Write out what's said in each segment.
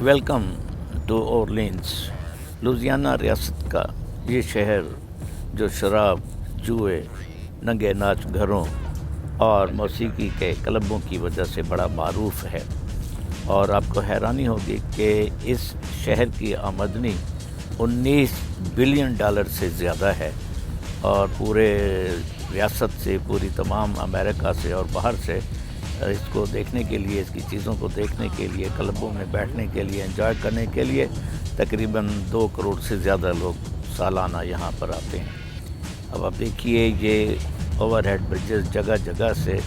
Welcome to Orleans. لوزیانہ ریاست کا یہ شہر جو شراب، جوئے، ننگے ناچ گھروں اور موسیقی کے کلبوں کی وجہ سے بڑا معروف ہے، اور آپ کو حیرانی ہوگی کہ اس شہر کی آمدنی $19 بلین سے زیادہ ہے، اور پورے ریاست سے، پوری تمام امریکہ سے اور باہر سے اس کو دیکھنے کے لیے، اس کی چیزوں کو دیکھنے کے لیے، کلبوں میں بیٹھنے کے لیے، انجوائے کرنے کے لیے تقریباً 2 کروڑ سے زیادہ لوگ سالانہ یہاں پر آتے ہیں۔ اب آپ دیکھیے یہ اوور ہیڈ برجز جگہ جگہ سے،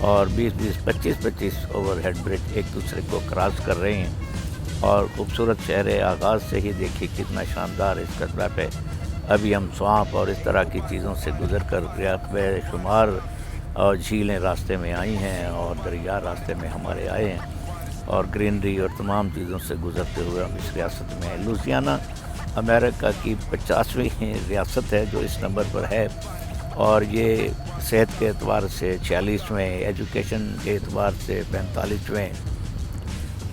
اور 25 اوور ہیڈ برج ایک دوسرے کو کراس کر رہے ہیں، اور خوبصورت شہر آغاز سے ہی دیکھیے کتنا شاندار اس قصبہ پہ۔ ابھی ہم سوانپ اور اس طرح کی چیزوں سے گزر کر بے شمار اور جھیلیں راستے میں آئی ہیں، اور دریا راستے میں ہمارے آئے ہیں، اور گرینری اور تمام چیزوں سے گزرتے ہوئے ہم اس ریاست میں ہیں۔ لوزیانہ امریکہ کی 50ویں ریاست ہے جو اس نمبر پر ہے، اور یہ صحت کے اعتبار سے 46ویں، ایجوکیشن کے اعتبار سے 45ویں،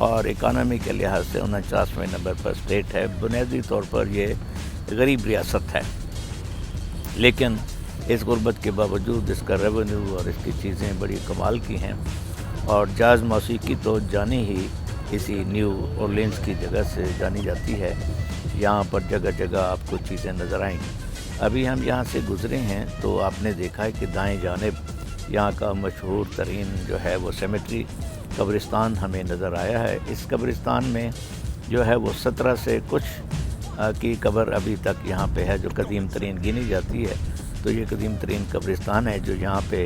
اور اکانومی کے لحاظ سے 49ویں نمبر پر اسٹیٹ ہے۔ بنیادی طور پر یہ غریب ریاست ہے، لیکن اس غربت کے باوجود اس کا ریونیو اور اس کی چیزیں بڑی کمال کی ہیں، اور جاز موسیقی تو جانی ہی اسی نیو اورلینز کی جگہ سے جانی جاتی ہے۔ یہاں پر جگہ جگہ آپ کو چیزیں نظر آئیں گی۔ ابھی ہم یہاں سے گزرے ہیں تو آپ نے دیکھا ہے کہ دائیں جانب یہاں کا مشہور ترین جو ہے وہ سیمیٹری قبرستان ہمیں نظر آیا ہے۔ اس قبرستان میں جو ہے وہ 17 سے کچھ کی قبر ابھی تک یہاں پہ ہے، جو قدیم ترین گنی جاتی ہے۔ تو یہ قدیم ترین قبرستان ہے جو یہاں پہ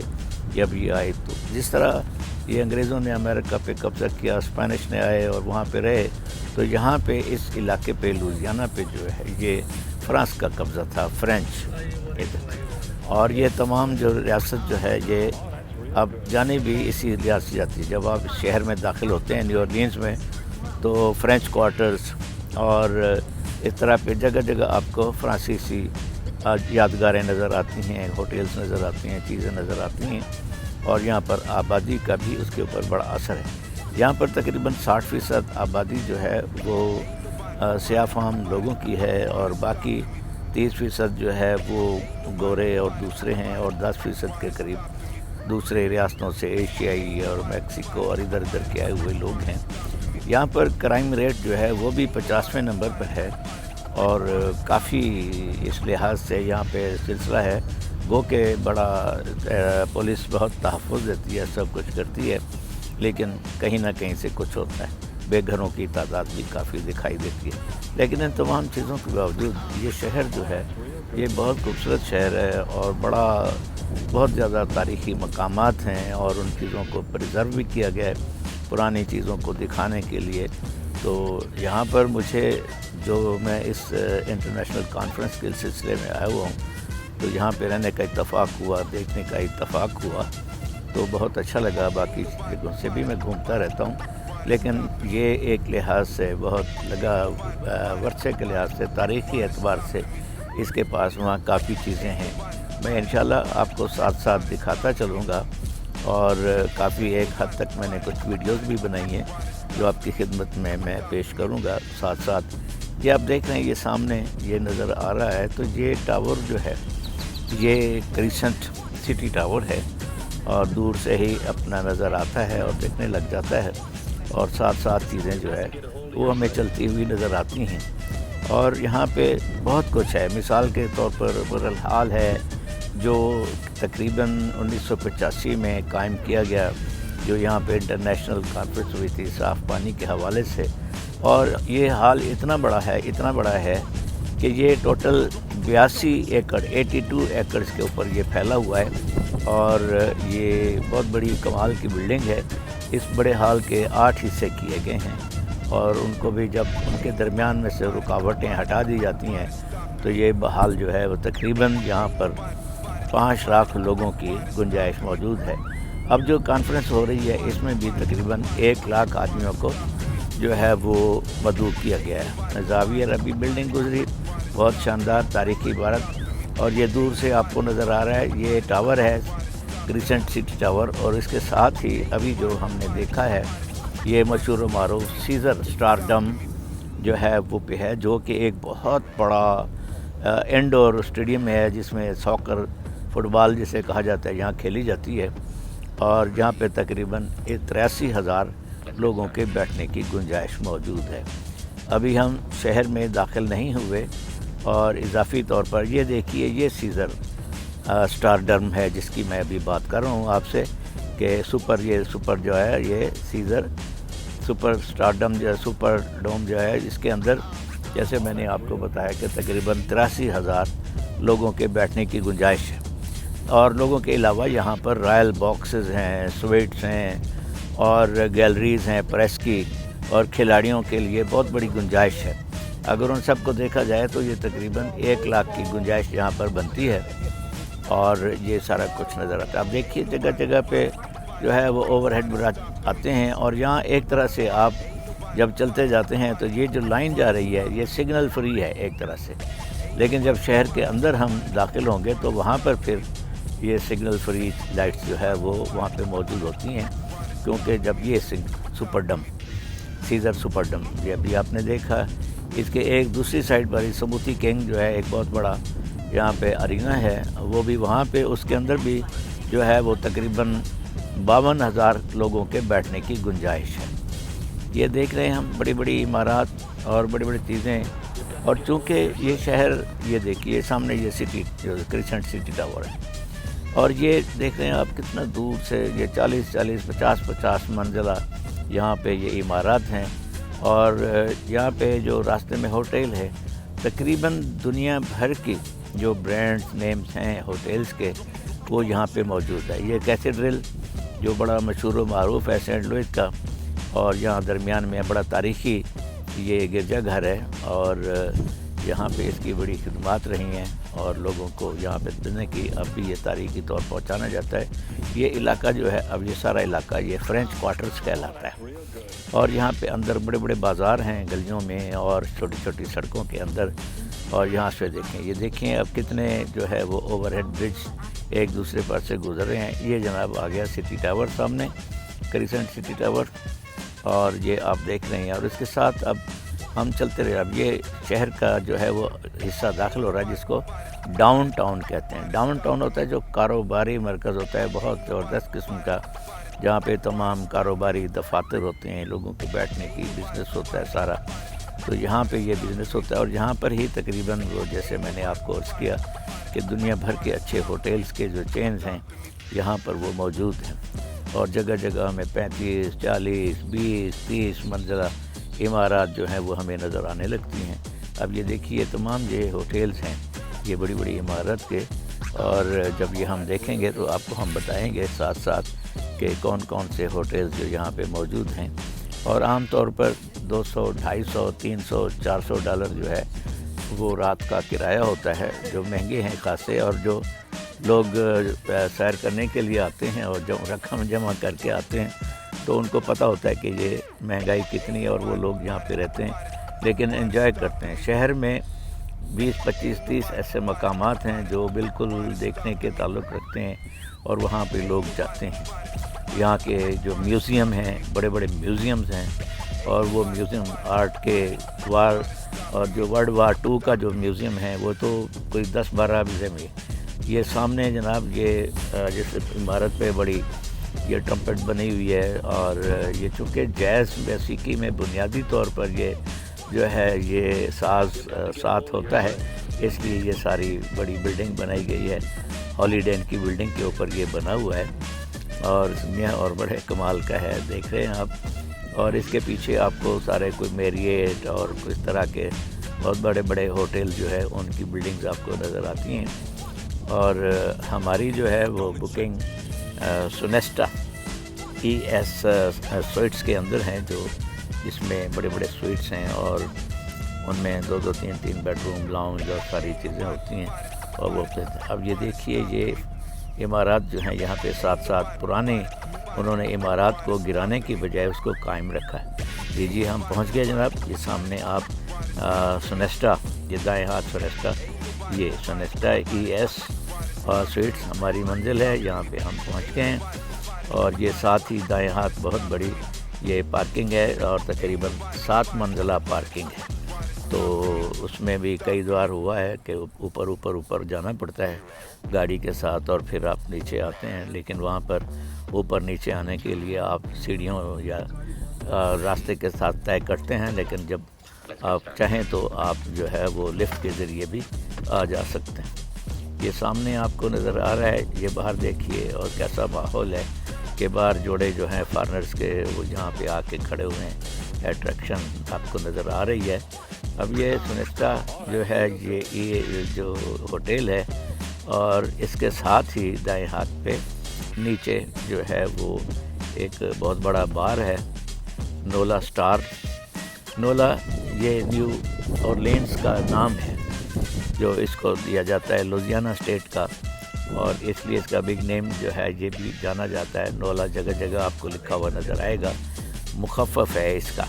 جب یہ آئے، تو جس طرح یہ انگریزوں نے امریکہ پہ قبضہ کیا، اسپینش نے آئے اور وہاں پہ رہے، تو یہاں پہ اس علاقے پہ لوزیانہ پہ جو ہے یہ فرانس کا قبضہ تھا، فرینچ۔ اور یہ تمام جو ریاست جو ہے یہ اب جانے بھی اسی لحاظ سے جاتی ہے۔ جب آپ اس شہر میں داخل ہوتے ہیں نیو اورلینز میں، تو فرینچ کوارٹرز اور اس طرح پہ جگہ جگہ آپ کو فرانسیسی یادگاریں نظر آتی ہیں، ہوٹلز نظر آتی ہیں، چیزیں نظر آتی ہیں، اور یہاں پر آبادی کا بھی اس کے اوپر بڑا اثر ہے۔ یہاں پر تقریباً 60% آبادی جو ہے وہ سیاہ فام لوگوں کی ہے، اور باقی 30% جو ہے وہ گورے اور دوسرے ہیں، اور 10% کے قریب دوسرے ریاستوں سے ایشیائی اور میکسیکو اور ادھر ادھر کے آئے ہوئے لوگ ہیں۔ یہاں پر کرائم ریٹ جو ہے وہ بھی 50ویں نمبر پر ہے، اور کافی اس لحاظ سے یہاں پہ سلسلہ ہے گو کہ بڑا پولیس بہت تحفظ دیتی ہے، سب کچھ کرتی ہے، لیکن کہیں نہ کہیں سے کچھ ہوتا ہے۔ بے گھروں کی تعداد بھی کافی دکھائی دیتی ہے، لیکن ان تمام چیزوں کے باوجود یہ شہر جو ہے یہ بہت خوبصورت شہر ہے، اور بہت زیادہ تاریخی مقامات ہیں، اور ان چیزوں کو پریزرو بھی کیا گیا ہے پرانی چیزوں کو دکھانے کے لیے۔ تو یہاں پر مجھے جو میں اس انٹرنیشنل کانفرنس کے سلسلے میں آیا ہوا ہوں، تو یہاں پہ رہنے کا اتفاق ہوا، دیکھنے کا اتفاق ہوا، تو بہت اچھا لگا۔ باقی جگہوں سے بھی میں گھومتا رہتا ہوں، لیکن یہ ایک لحاظ سے بہت لگا، ورثے کے لحاظ سے، تاریخی اعتبار سے اس کے پاس وہاں کافی چیزیں ہیں۔ میں انشاءاللہ آپ کو ساتھ ساتھ دکھاتا چلوں گا، اور کافی ایک حد تک میں نے کچھ ویڈیوز بھی بنائی ہیں جو آپ کی خدمت میں پیش کروں گا ساتھ ساتھ۔ یہ آپ دیکھ رہے ہیں، یہ سامنے یہ نظر آ رہا ہے، تو یہ ٹاور جو ہے یہ کریسنٹ سٹی ٹاور ہے، اور دور سے ہی اپنا نظر آتا ہے اور دیکھنے لگ جاتا ہے، اور ساتھ ساتھ چیزیں جو ہے وہ ہمیں چلتی ہوئی نظر آتی ہیں۔ اور یہاں پہ بہت کچھ ہے، مثال کے طور پر برالحال ہے جو تقریباً 1985 میں قائم کیا گیا، جو یہاں پہ انٹرنیشنل کانفرنس ہوئی تھی صاف پانی کے حوالے سے، اور یہ حال اتنا بڑا ہے کہ یہ ٹوٹل 82 ایکڑ 82 ایکڑز کے اوپر یہ پھیلا ہوا ہے، اور یہ بہت بڑی کمال کی بلڈنگ ہے۔ اس بڑے حال کے 8 حصے کیے گئے ہیں، اور ان کو بھی جب ان کے درمیان میں سے رکاوٹیں ہٹا دی جاتی ہیں تو یہ بحال جو ہے وہ تقریباً یہاں پر 5 لاکھ لوگوں کی گنجائش موجود ہے۔ اب جو کانفرنس ہو رہی ہے اس میں بھی تقریباً 1 لاکھ آدمیوں کو جو ہے وہ مدعو کیا گیا ہے۔ زاویہ ربی بلڈنگ گزری، بہت شاندار تاریخی عمارت، اور یہ دور سے آپ کو نظر آ رہا ہے یہ ٹاور ہے، کریسنٹ سٹی ٹاور، اور اس کے ساتھ ہی ابھی جو ہم نے دیکھا ہے یہ مشہور و معروف سیزر اسٹارڈم جو ہے وہ پہ ہے، جو کہ ایک بہت بڑا انڈور اسٹیڈیم ہے جس میں ساکر فٹ بال جسے کہا جاتا ہے یہاں کھیلی جاتی ہے، اور جہاں پہ تقریباً 83,000 لوگوں کے بیٹھنے کی گنجائش موجود ہے۔ ابھی ہم شہر میں داخل نہیں ہوئے، اور اضافی طور پر یہ دیکھیے یہ سیزر اسٹارڈم ہے جس کی میں ابھی بات کر رہا ہوں آپ سے، کہ یہ سپر جو ہے یہ سیزر سپر اسٹارڈم جو ہے سپر ڈوم جو ہے، اس کے اندر جیسے میں نے آپ کو بتایا کہ تقریباً 83,000 لوگوں کے بیٹھنے کی گنجائش ہے، اور لوگوں کے علاوہ یہاں پر رائل باکسز ہیں، سویٹس ہیں، اور گیلریز ہیں پریس کی، اور کھلاڑیوں کے لیے بہت بڑی گنجائش ہے۔ اگر ان سب کو دیکھا جائے تو یہ تقریباً 1 لاکھ کی گنجائش یہاں پر بنتی ہے، اور یہ سارا کچھ نظر آتا ہے۔ اب دیکھیے جگہ جگہ پہ جو ہے وہ اوور ہیڈ براج آتے ہیں، اور یہاں ایک طرح سے آپ جب چلتے جاتے ہیں تو یہ جو لائن جا رہی ہے یہ سگنل فری ہے ایک طرح سے، لیکن جب شہر کے اندر ہم داخل ہوں گے تو وہاں پر پھر یہ سگنل فری لائٹس جو ہے وہ وہاں پہ موجود ہوتی ہیں، کیونکہ جب یہ سیزر سپر ڈم یہ ابھی آپ نے دیکھا، اس کے ایک دوسری سائڈ پر سموتی کنگ جو ہے ایک بہت بڑا یہاں پہ ارینا ہے، وہ بھی وہاں پہ اس کے اندر بھی جو ہے وہ تقریباً 52,000 لوگوں کے بیٹھنے کی گنجائش ہے۔ یہ دیکھ رہے ہیں ہم بڑی بڑی عمارات اور بڑی بڑی چیزیں، اور چونکہ یہ شہر یہ دیکھیے سامنے یہ سٹی جو کریسنٹ سٹی ٹاور ہے، اور یہ دیکھ رہے ہیں آپ کتنا دور سے یہ 40 50 منزلہ یہاں پہ یہ عمارات ہیں، اور یہاں پہ جو راستے میں ہوٹل ہے تقریباً دنیا بھر کی جو برانڈ نیمز ہیں ہوٹلز کے وہ یہاں پہ موجود ہے۔ یہ کیتھیڈرل جو بڑا مشہور و معروف ہے سینٹ لوئس کا، اور یہاں درمیان میں بڑا تاریخی یہ گرجا گھر ہے، اور یہاں پہ اس کی بڑی خدمات رہی ہیں، اور لوگوں کو یہاں پہ دینے کی اب بھی یہ تاریخی طور پہنچانا جاتا ہے۔ یہ علاقہ جو ہے اب یہ سارا علاقہ یہ فرینچ کوارٹرز کہلاتا ہے، اور یہاں پہ اندر بڑے بڑے بازار ہیں گلیوں میں اور چھوٹی چھوٹی سڑکوں کے اندر، اور یہاں سے دیکھیں اب کتنے جو ہے وہ اوور ہیڈ برج ایک دوسرے پر سے گزر رہے ہیں۔ یہ جناب آ گیا سٹی ٹاور سامنے، کریسنٹ سٹی ٹاور، اور یہ آپ دیکھ رہے ہیں، اور اس کے ساتھ اب ہم چلتے رہے۔ اب یہ شہر کا جو ہے وہ حصہ داخل ہو رہا ہے جس کو ڈاؤن ٹاؤن کہتے ہیں۔ ڈاؤن ٹاؤن ہوتا ہے جو کاروباری مرکز ہوتا ہے بہت زبردست قسم کا، جہاں پہ تمام کاروباری دفاتر ہوتے ہیں، لوگوں کے بیٹھنے کی بزنس ہوتا ہے سارا، تو یہاں پہ یہ بزنس ہوتا ہے، اور یہاں پر ہی تقریباً وہ جیسے میں نے آپ کو عرض کیا کہ دنیا بھر کے اچھے ہوٹلز کے جو چینز ہیں یہاں پر وہ موجود ہیں، اور جگہ جگہ ہمیں 35 40 20 30 منزلہ عمارات جو ہیں وہ ہمیں نظر آنے لگتی ہیں۔ اب یہ دیکھیے تمام یہ ہوٹلز ہیں یہ بڑی بڑی عمارت کے، اور جب یہ ہم دیکھیں گے تو آپ کو ہم بتائیں گے ساتھ ساتھ کہ کون کون سے ہوٹلز جو یہاں پہ موجود ہیں، اور عام طور پر 200 250 300 400 ڈالر جو ہے وہ رات کا کرایہ ہوتا ہے، جو مہنگے ہیں خاصے، اور جو لوگ سیر کرنے کے لیے آتے ہیں اور جو رقم جمع کر کے آتے ہیں تو ان کو پتہ ہوتا ہے کہ یہ مہنگائی کتنی ہے، اور وہ لوگ یہاں پہ رہتے ہیں لیکن انجوائے کرتے ہیں۔ شہر میں 20 25 30 ایسے مقامات ہیں جو بالکل دیکھنے کے تعلق رکھتے ہیں، اور وہاں پہ لوگ جاتے ہیں۔ یہاں کے جو میوزیم ہیں بڑے بڑے میوزیمز ہیں، اور وہ میوزیم آرٹ کے اور جو ورلڈ وار 2 کا جو میوزیم ہے وہ تو کوئی 10-12 میوزیم ہے۔ یہ سامنے جناب یہ جس عمارت پہ بڑی یہ ٹرمپٹ بنی ہوئی ہے، اور یہ چونکہ جیز موسیقی میں بنیادی طور پر یہ جو ہے یہ ساز ساتھ ہوتا ہے، اس لیے یہ ساری بڑی بلڈنگ بنائی گئی ہے۔ ہالیڈے کی بلڈنگ کے اوپر یہ بنا ہوا ہے، اور بڑے کمال کا ہے، دیکھ رہے ہیں آپ۔ اور اس کے پیچھے آپ کو سارے کوئی میریٹ اور اس طرح کے بہت بڑے بڑے ہوٹل جو ہے ان کی بلڈنگز آپ کو نظر آتی ہیں، اور ہماری جو ہے وہ بکنگ سونیسٹا ES سویٹس کے اندر ہیں، جو جس میں بڑے بڑے سویٹس ہیں، اور ان میں 2 3 بیڈ روم لاؤنج اور ساری چیزیں ہوتی ہیں، اور وہ اب یہ دیکھیے یہ عمارات جو ہیں یہاں پہ ساتھ ساتھ پرانے انہوں نے عمارات کو گرانے کی بجائے اس کو قائم رکھا ہے۔ جی ہم پہنچ گئے جناب، یہ سامنے آپ سونیسٹا، یہ دائیں ہاتھ سونیسٹا، یہ سونیسٹا ES سویٹس ہماری منزل ہے، یہاں پہ ہم پہنچ گئے ہیں، اور یہ ساتھ ہی دائیں ہاتھ بہت بڑی یہ پارکنگ ہے اور تقریباً 7 منزلہ پارکنگ ہے، تو اس میں بھی کئی بار ہوا ہے کہ اوپر جانا پڑتا ہے گاڑی کے ساتھ اور پھر آپ نیچے آتے ہیں، لیکن وہاں پر اوپر نیچے آنے کے لیے آپ سیڑھیوں یا راستے کے ساتھ طے کرتے ہیں، لیکن جب آپ چاہیں تو آپ جو ہے وہ لفٹ کے ذریعے بھی آ جا سکتے ہیں۔ یہ سامنے آپ کو نظر آ رہا ہے، یہ باہر دیکھیے اور کیسا ماحول ہے کہ باہر جوڑے جو ہیں فارنرز کے وہ یہاں پہ آ کے کھڑے ہوئے ہیں، اٹریکشن آپ کو نظر آ رہی ہے۔ اب یہ سنسٹا جو ہے یہ جو ہوٹل ہے اور اس کے ساتھ ہی دائیں ہاتھ پہ نیچے جو ہے وہ ایک بہت بڑا بار ہے، نولا سٹار۔ نولا یہ نیو اورلینز کا نام ہے جو اس کو دیا جاتا ہے لوزیانہ اسٹیٹ کا، اور اس لیے اس کا بگ نیم جو ہے یہ بھی جانا جاتا ہے۔ نولا جگہ جگہ آپ کو لکھا ہوا نظر آئے گا، مخفف ہے اس کا۔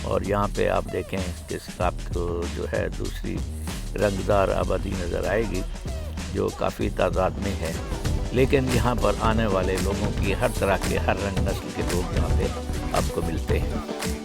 اور یہاں پہ آپ دیکھیں کہ آپ کو جو ہے دوسری رنگدار آبادی نظر آئے گی جو کافی تعداد میں ہے، لیکن یہاں پر آنے والے لوگوں کی ہر طرح کے ہر رنگ نسل کے لوگ یہاں پہ آپ کو ملتے ہیں۔